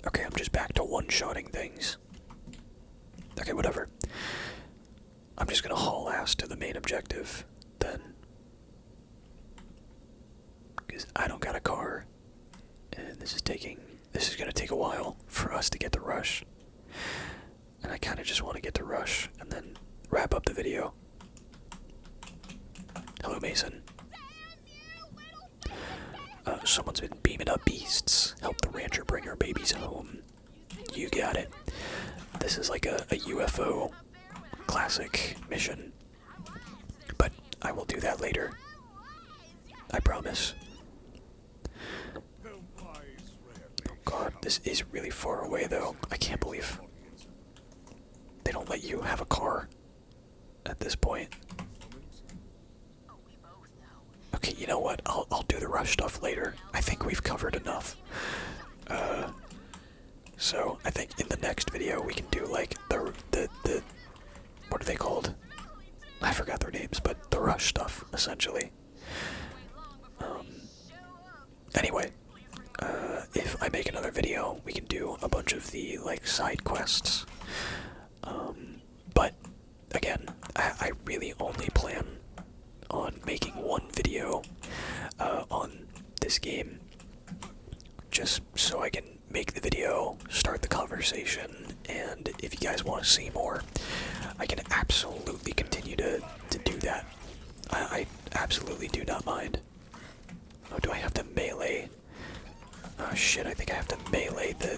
Okay, I'm just back to one-shotting things. Okay, whatever. I'm just gonna haul ass to the main objective, then. Because I don't got a car. And this is gonna take a while for us to get to Rush. And I kinda just wanna get to Rush and then wrap up the video. Hello, Mason. Someone's been beaming up beasts. Help the rancher bring her babies home. You got it. This is like a UFO classic mission. But I will do that later. I promise. Oh god, this is really far away though. I can't believe they don't let you have a car at this point. Okay, you know what? I'll do the rush stuff later. I think we've covered enough. So I think in the next video we can do like the what are they called? I forgot their names, but the rush stuff essentially. Anyway, if I make another video, we can do a bunch of the like side quests. But again, I really only plan on making one video on this game, just so I can make the video, start the conversation, and if you guys want to see more, I can absolutely continue to do that. I absolutely do not mind. Oh, do I have to melee? Oh shit, I think I have to melee the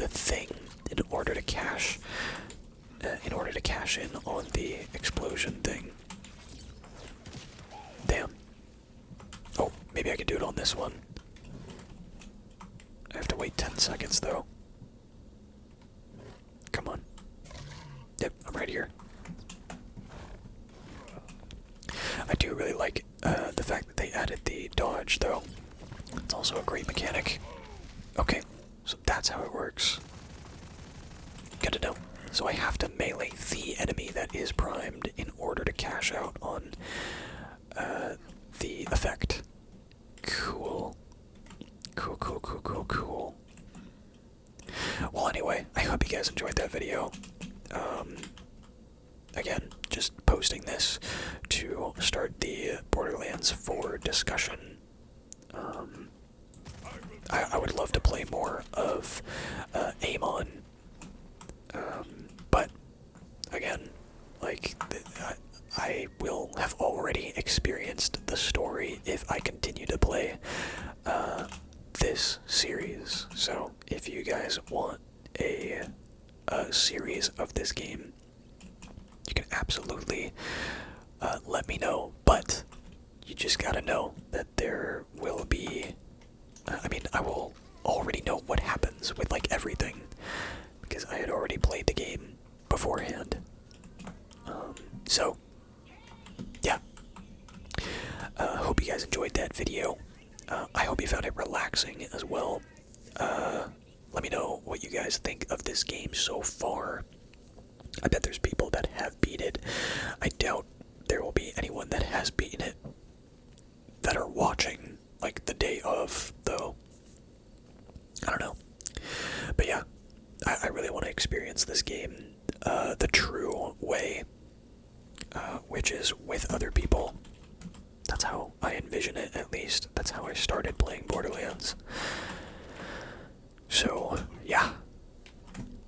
thing in order to cash in on the explosion thing. Damn. Oh, maybe I can do it on this one. I have to wait 10 seconds though. Come on. Yep, I'm right here. I do really like the fact that they added the dodge though. It's also a great mechanic. Okay, so that's how it works. Good to know. So I have to melee the enemy that is primed in order to cash out on the effect. Cool. Cool. Well, anyway, I hope you guys enjoyed that video. Again, just posting this to start the Borderlands 4 discussion. I would love to play more of Amon. But, again, like, I will have already experienced the story if I continue to play this series. So, if you guys want a series of this game, you can absolutely let me know. But you just gotta know that there will be... I will already know what happens with, like, everything, because I had already played the game beforehand. So, yeah. Hope you guys enjoyed that video. I hope you found it relaxing as well. Let me know what you guys think of this game so far. I bet there's people that have beat it. I doubt there will be anyone that has beaten it that are watching, like, the day of, though. I don't know. But yeah, I really want to experience this game the true way, which is with other people. That's how I envision it, at least. That's how I started playing Borderlands. So, yeah.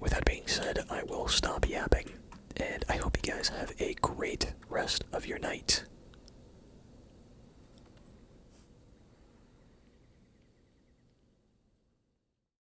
With that being said, I will stop yapping, and I hope you guys have a great rest of your night.